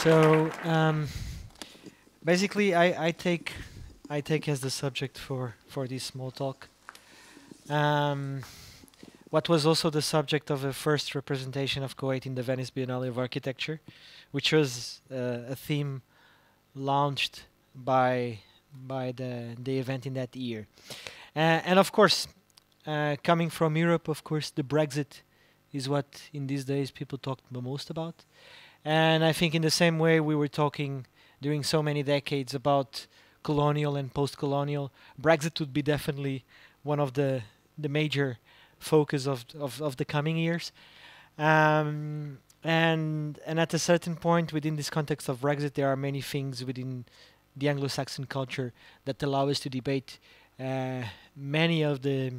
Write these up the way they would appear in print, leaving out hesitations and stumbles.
So basically, I take as the subject for this small talk um, what was also the subject of the first representation of Kuwait in the Venice Biennale of Architecture, which was a theme launched by the event in that year. And of course, coming from Europe, of course, the Brexit is what in these days people talk the most about. And I think in the same way we were talking during so many decades about colonial and post-colonial, Brexit would be definitely one of the major focus of the coming years. And at a certain point within this context of Brexit, there are many things within the Anglo-Saxon culture that allow us to debate many of the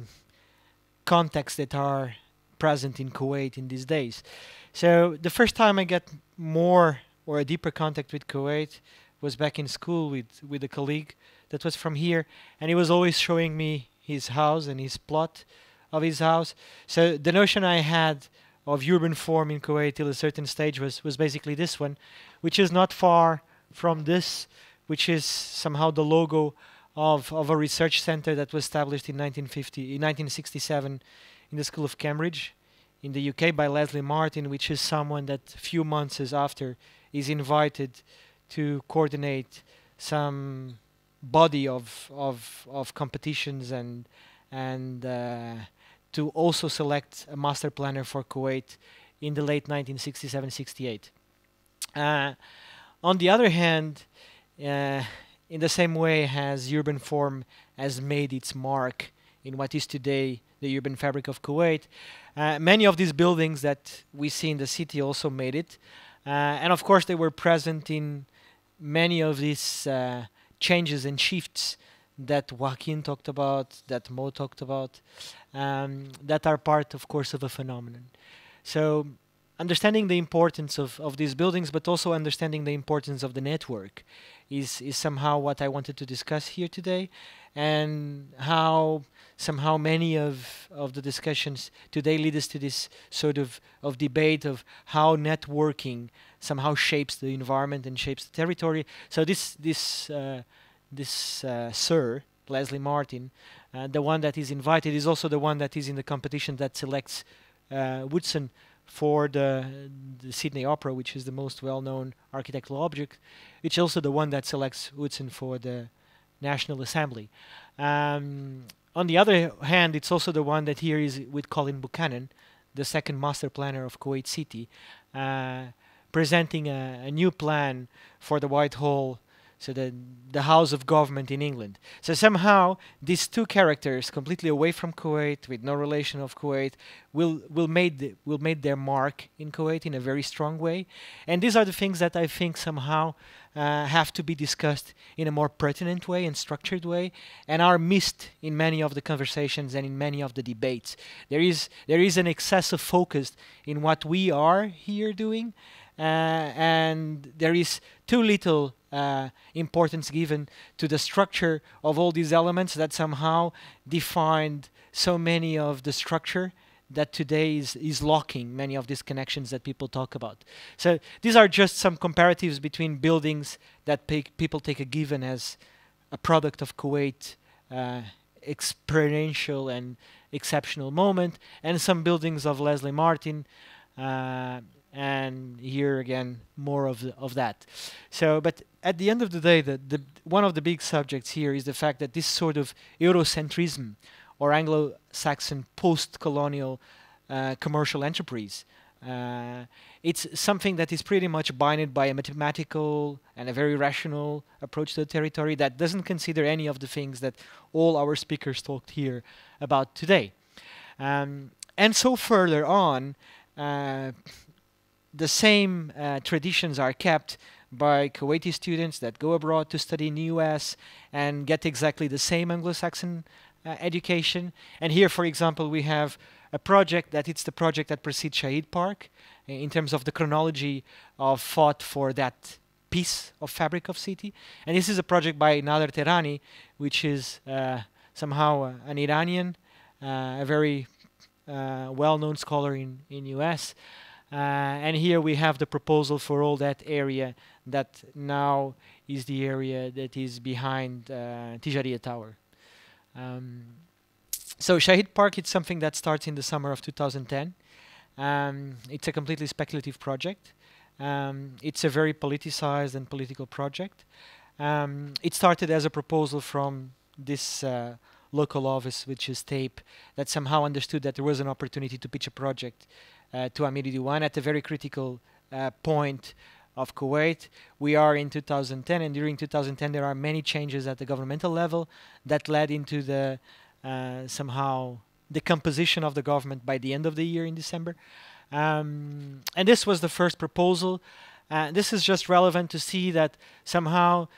contexts that are present in Kuwait in these days. So the first time I got more or a deeper contact with Kuwait was back in school with a colleague that was from here, and he was always showing me his house and his plot of his house. So the notion I had of urban form in Kuwait till a certain stage was basically this one, which is not far from this, which is somehow the logo of a research center that was established in 1967 in the School of Cambridge in the UK by Leslie Martin, which is someone that few months after is invited to coordinate some body of competitions and to also select a master planner for Kuwait in the late 1967-68. On the other hand, in the same way as urban form has made its mark in what is today the urban fabric of Kuwait, many of these buildings that we see in the city also made it. And of course they were present in many of these changes and shifts that Joaquin talked about, that Mo talked about, that are part, of course, of a phenomenon. So understanding the importance of these buildings, but also understanding the importance of the network is somehow what I wanted to discuss here today, and how somehow many of the discussions today lead us to this sort of debate of how networking somehow shapes the environment and shapes the territory. So this Sir Leslie Martin, the one that is invited, is also the one that is in the competition that selects Woodson for the Sydney Opera, which is the most well-known architectural object, which is also the one that selects Woodson for the National Assembly. On the other hand, it's also the one that here is with Colin Buchanan, the second master planner of Kuwait City, presenting a new plan for the Whitehall, so the House of Government in England. So somehow these two characters, completely away from Kuwait, with no relation of Kuwait, will make their mark in Kuwait in a very strong way. And these are the things that I think somehow have to be discussed in a more pertinent way and structured way, and are missed in many of the conversations and in many of the debates. There is an excessive focus in what we are here doing, and there is too little importance given to the structure of all these elements that somehow defined so many of the structure that today is locking many of these connections that people talk about. So these are just some comparatives between buildings that people take a given as a product of Kuwait experiential and exceptional moment, and some buildings of Leslie Martin, and here again more of that. So, but at the end of the day, the one of the big subjects here is the fact that this sort of Eurocentrism or Anglo-Saxon post-colonial commercial enterprise, it's something that is pretty much bounded by a mathematical and a very rational approach to the territory that doesn't consider any of the things that all our speakers talked here about today. And so further on, the same traditions are kept by Kuwaiti students that go abroad to study in the US and get exactly the same Anglo-Saxon education. And here, for example, we have a project that it's the project that precedes Shaheed Park in terms of the chronology of thought for that piece of fabric of city. And this is a project by Nader Tehrani, which is somehow an Iranian, a very well-known scholar in US, And here we have the proposal for all that area that now is the area that is behind Tijaria Tower. So Shaheed Park, it's something that starts in the summer of 2010. It's a completely speculative project. It's a very politicized and political project. It started as a proposal from this local office, which is TAPE, that somehow understood that there was an opportunity to pitch a project to Amir Diwan at a very critical point of Kuwait. We are in 2010, and during 2010 there are many changes at the governmental level that led into the somehow the composition of the government by the end of the year in December. And this was the first proposal. This is just relevant to see that somehow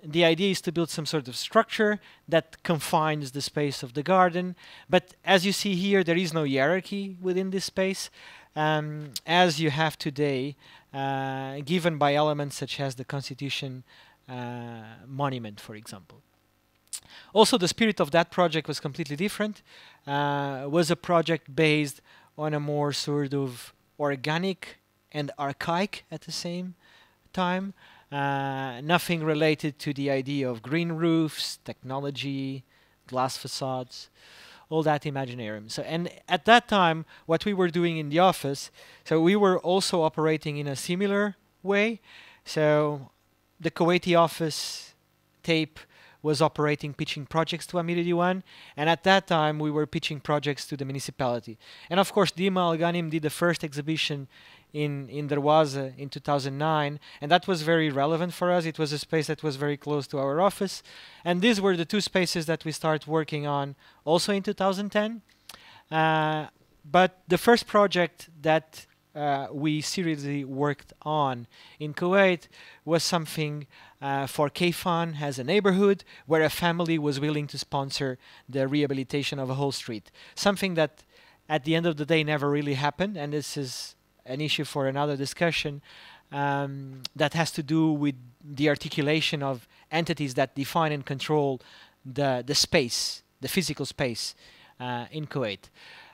the idea is to build some sort of structure that confines the space of the garden. But as you see here, there is no hierarchy within this space, as you have today, given by elements such as the Constitution monument, for example. Also, the spirit of that project was completely different. Was a project based on a more sort of organic and archaic at the same time. Nothing related to the idea of green roofs, technology, glass facades, all that imaginarium. So, and at that time, what we were doing in the office, so we were also operating in a similar way. So the Kuwaiti office tape was operating pitching projects to Amir Diwan, and at that time we were pitching projects to the municipality. And of course, Dima Al Ghanim did the first exhibition in Darwaza in 2009, and that was very relevant for us. It was a space that was very close to our office, and these were the two spaces that we started working on also in 2010. But the first project that we seriously worked on in Kuwait was something for Kayfan as a neighborhood where a family was willing to sponsor the rehabilitation of a whole street. Something that at the end of the day never really happened, and this is an issue for another discussion that has to do with the articulation of entities that define and control the space, the physical space in Kuwait.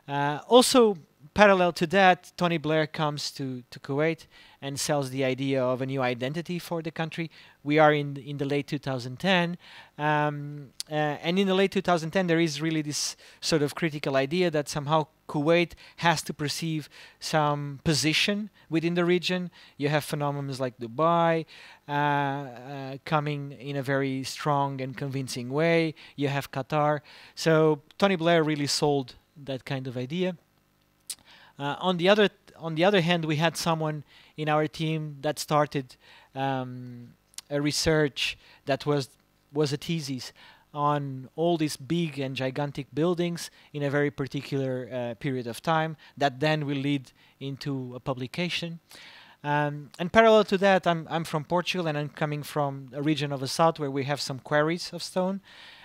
Also, parallel to that, Tony Blair comes to Kuwait and sells the idea of a new identity for the country. We are in the late 2010, and in the late 2010 there is really this sort of critical idea that somehow Kuwait has to perceive some position within the region. You have phenomena like Dubai coming in a very strong and convincing way. You have Qatar. So Tony Blair really sold that kind of idea. On the other hand, we had someone in our team that started a research that was a thesis on all these big and gigantic buildings in a very particular period of time that then will lead into a publication. And parallel to that, I'm from Portugal, and I'm coming from a region of the south where we have some quarries of stone.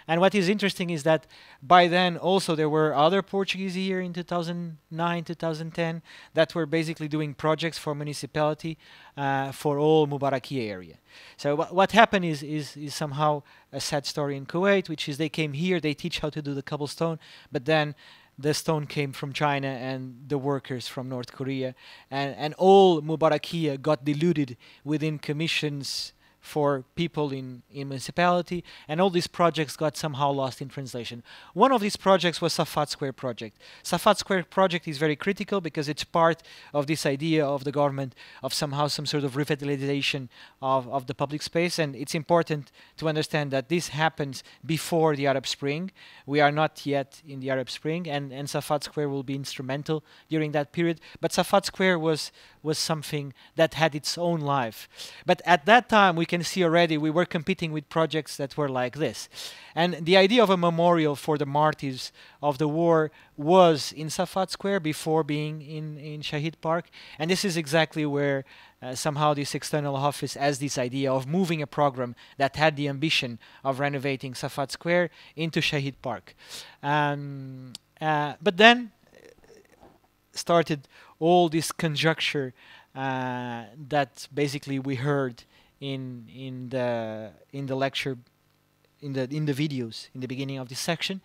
And what is interesting is that by then also there were other Portuguese here in 2009, 2010 that were basically doing projects for municipality for all Mubarakia area. So what happened is somehow a sad story in Kuwait, which is they came here, they teach how to do the cobblestone, but then the stone came from China and the workers from North Korea, and all Mubarakia got diluted within commissions for people in municipality, and all these projects got somehow lost in translation. One of these projects was Safat Square project. Safat Square project is very critical because it's part of this idea of the government of somehow some sort of revitalization of the public space, and it's important to understand that this happens before the Arab Spring. We are not yet in the Arab Spring, and Safat Square will be instrumental during that period, but Safat Square was something that had its own life. But at that time, we can see already we were competing with projects that were like this. And the idea of a memorial for the martyrs of the war was in Safat Square before being in Shaheed Park. And this is exactly where somehow this external office has this idea of moving a program that had the ambition of renovating Safat Square into Shaheed Park. But then started all this conjecture that basically we heard in the lecture in the videos in the beginning of this section.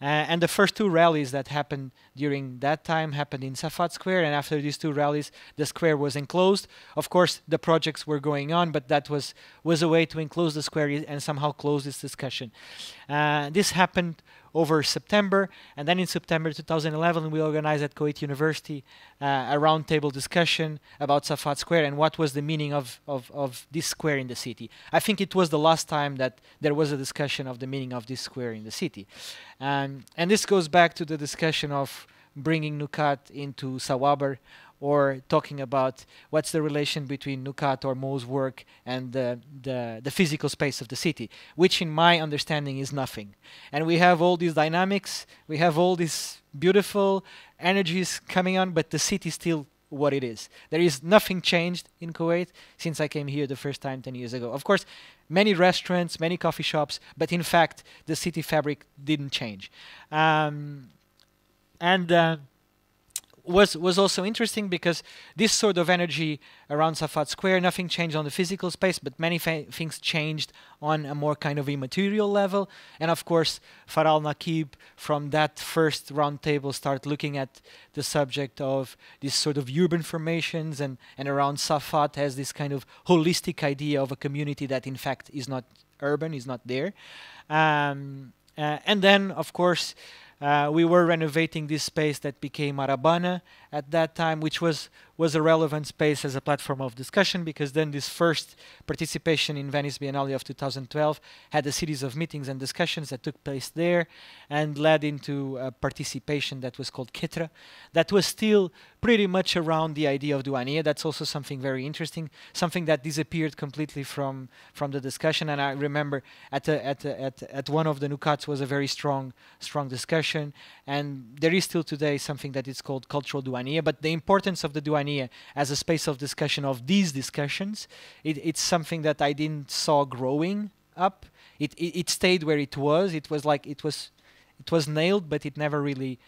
And the first two rallies that happened during that time happened in Safat Square, and after these two rallies, the square was enclosed. Of course, the projects were going on, but that was a way to enclose the square and somehow close this discussion. This happened over September, and then in September 2011 we organized at Kuwait University a roundtable discussion about Safat Square and what was the meaning of this square in the city. I think it was the last time that there was a discussion of the meaning of this square in the city. And this goes back to the discussion of bringing Nukat into Sawabar, or talking about what's the relation between Nukat or Mo's work and the physical space of the city, which in my understanding is nothing. And we have all these dynamics, we have all these beautiful energies coming on, but the city is still what it is. There is nothing changed in Kuwait since I came here the first time 10 years ago. Of course, many restaurants, many coffee shops, but in fact, the city fabric didn't change. Was also interesting because this sort of energy around Safat Square, nothing changed on the physical space, but many things changed on a more kind of immaterial level. And of course, Faral Nakib from that first roundtable started looking at the subject of this sort of urban formations and around Safat has this kind of holistic idea of a community that in fact is not urban, is not there. And then, of course, we were renovating this space that became Arabana at that time, which was a relevant space as a platform of discussion, because then this first participation in Venice Biennale of 2012 had a series of meetings and discussions that took place there and led into a participation that was called Kitra, that was still pretty much around the idea of Douaniya. That's also something very interesting, something that disappeared completely from the discussion. And I remember at one of the Nukats was a very strong discussion, and there is still today something that is called cultural Douaniya. But the importance of the Douaniya as a space of discussion of these discussions, it's something that I didn't saw growing up. It stayed where it was. It was like it was nailed, but it never really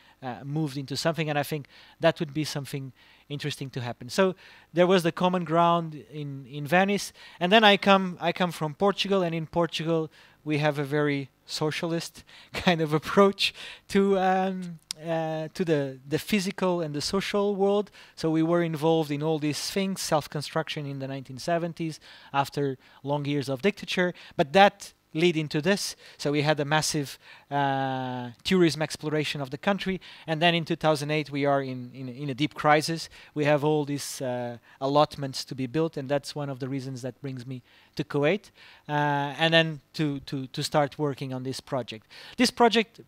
moved into something. And I think that would be something interesting to happen. So there was the common ground in Venice, and then I come from Portugal, and in Portugal we have a very socialist kind of approach to the physical and the social world. So we were involved in all these things, self-construction in the 1970s after long years of dictature, but that lead into this. So we had a massive tourism exploration of the country, and then in 2008 we are in a deep crisis. We have all these allotments to be built, and that's one of the reasons that brings me to Kuwait, and then to start working on this project. This project,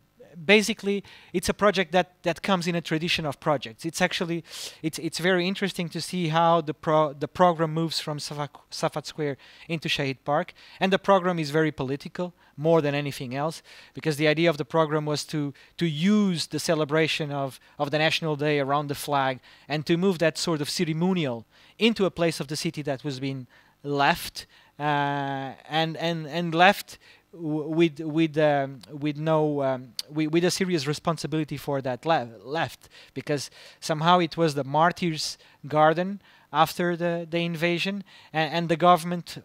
basically, it's a project that comes in a tradition of projects. It's actually it's very interesting to see how the program moves from Safat Square into Shaheed Park, and the program is very political more than anything else, because the idea of the program was to use the celebration of the National Day around the flag and to move that sort of ceremonial into a place of the city that was being left and left with a serious responsibility for that left, because somehow it was the martyrs' garden after the invasion, and the government,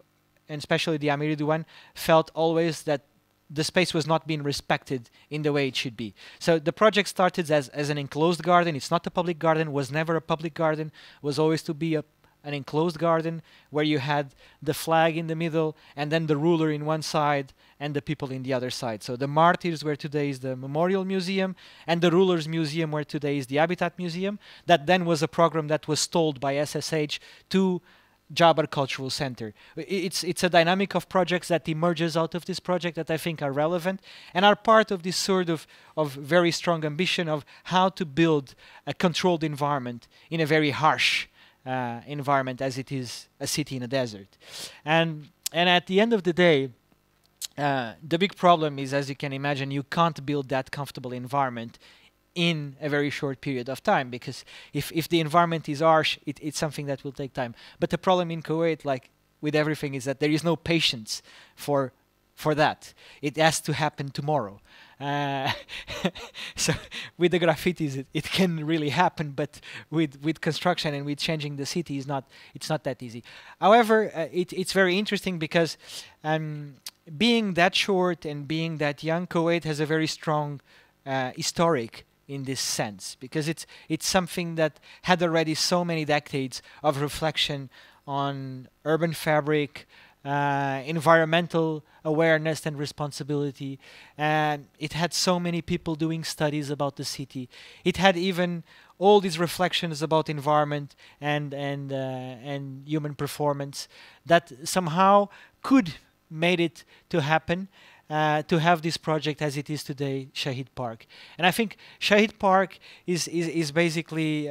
and especially the Amir Erdogan, felt always that the space was not being respected in the way it should be. So the project started as an enclosed garden. It's not a public garden, was never a public garden, was always to be an enclosed garden where you had the flag in the middle and then the ruler in one side and the people in the other side. So the martyrs, where today is the Memorial Museum, and the Rulers Museum, where today is the Habitat Museum. That then was a program that was sold by SSH to Jabar Cultural Center. It's a dynamic of projects that emerges out of this project that I think are relevant and are part of this sort of very strong ambition of how to build a controlled environment in a very harsh environment as it is a city in a desert. And at the end of the day, the big problem is, as you can imagine, you can't build that comfortable environment in a very short period of time, because if the environment is harsh, it's something that will take time. But the problem in Kuwait, like with everything, is that there is no patience for for that. It has to happen tomorrow. So with the graffitis, it can really happen, but with construction and with changing the city, it's not that easy. However, it's very interesting because being that short and being that young, Kuwait has a very strong historic in this sense, because it's something that had already so many decades of reflection on urban fabric, environmental awareness and responsibility, and it had so many people doing studies about the city. It had even all these reflections about environment and human performance that somehow could made it to happen, to have this project as it is today, Shaheed Park. And I think Shaheed Park is basically,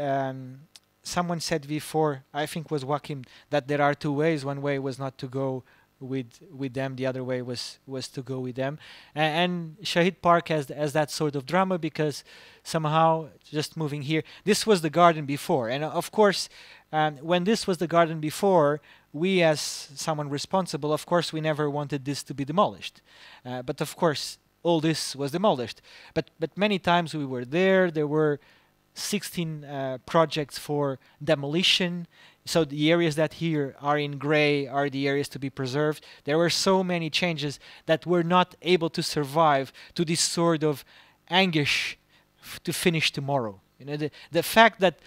someone said before, I think was Joachim, that there are two ways. One way was not to go with them, the other way was to go with them. And Shaheed Park has that sort of drama, because somehow, just moving here, this was the garden before. And of course, when this was the garden before, we as someone responsible, of course, we never wanted this to be demolished. But of course, all this was demolished. But many times we were there. There were 16 projects for demolition. So the areas that here are in gray are the areas to be preserved. There were so many changes that were not able to survive to this sort of anguish to finish tomorrow. You know, the fact that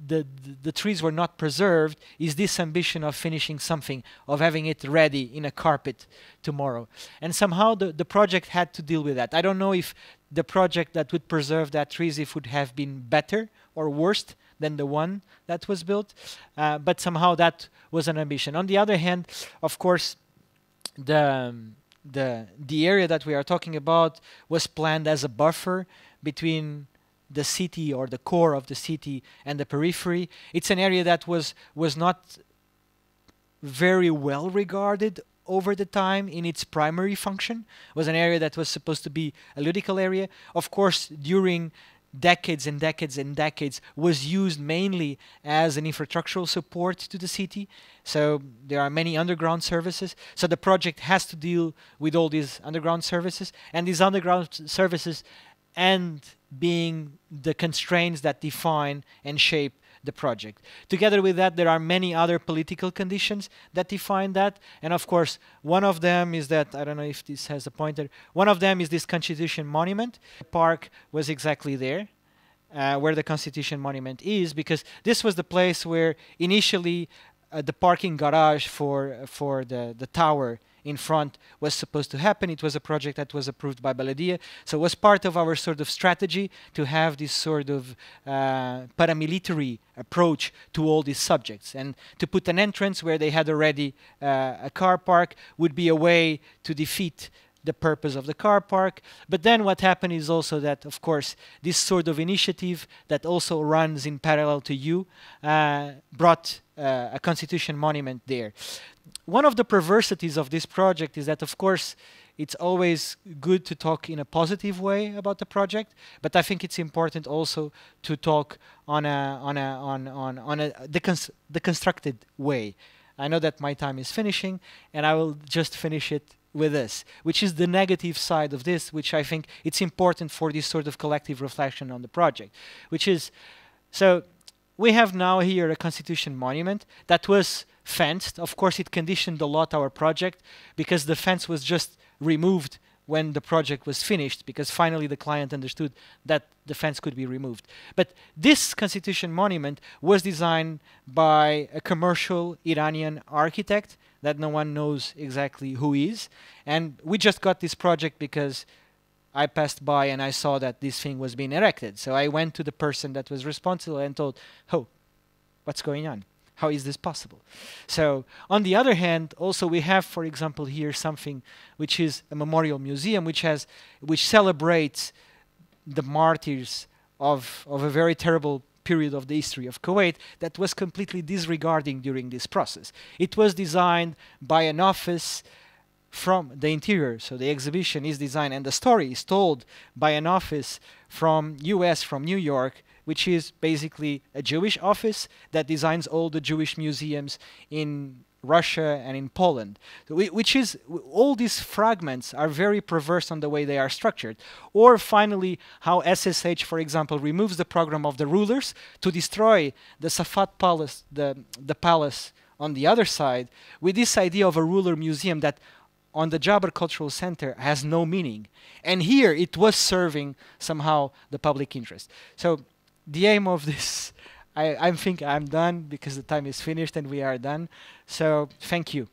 the trees were not preserved is this ambition of finishing something, of having it ready in a carpet tomorrow. And somehow the project had to deal with that. I don't know if the project that would preserve that trees, if would have been better or worse than the one that was built, but somehow that was an ambition. On the other hand, of course, the area that we are talking about was planned as a buffer between the city, or the core of the city, and the periphery. It's an area that was not very well regarded over the time in its primary function. It was an area that was supposed to be a ludical area. Of course, during decades and decades and decades, was used mainly as an infrastructural support to the city. So there are many underground services. So the project has to deal with all these underground services, and these underground services and being the constraints that define and shape the project. Together with that, there are many other political conditions that define that. And of course, one of them is that, I don't know if this has a pointer, one of them is this Constitution Monument. The park was exactly there, where the Constitution Monument is, because this was the place where initially the parking garage for the tower in front was supposed to happen. It was a project that was approved by Baladia. So it was part of our sort of strategy to have this sort of paramilitary approach to all these subjects. And to put an entrance where they had already a car park would be a way to defeat the purpose of the car park. But then what happened is also that, of course, this sort of initiative that also runs in parallel to you brought a Constitution Monument there. One of the perversities of this project is that, of course, it's always good to talk in a positive way about the project, but I think it's important also to talk on the constructed way. I know that my time is finishing, and I will just finish it with this, which is the negative side of this, which I think it's important for this sort of collective reflection on the project, which is, so we have now here a Constitution Monument that was fenced. Of course, it conditioned a lot our project, because the fence was just removed when the project was finished, because finally the client understood that the fence could be removed. But this Constitution Monument was designed by a commercial Iranian architect that no one knows exactly who is. And we just got this project because I passed by and I saw that this thing was being erected. So I went to the person that was responsible and told, oh, what's going on? How is this possible? So on the other hand, also we have, for example, here something which is a memorial museum, which celebrates the martyrs of a very terrible period of the history of Kuwait that was completely disregarding during this process. It was designed by an office from the interior, so the exhibition is designed and the story is told by an office from US, from New York, which is basically a Jewish office that designs all the Jewish museums in Russia and in Poland, which is, all these fragments are very perverse on the way they are structured. Or finally, how SSH, for example, removes the program of the rulers to destroy the Safat Palace, the palace on the other side, with this idea of a ruler museum that on the Jaber Cultural Center has no meaning. And here it was serving somehow the public interest. So the aim of this, I think I'm done because the time is finished and we are done. So thank you.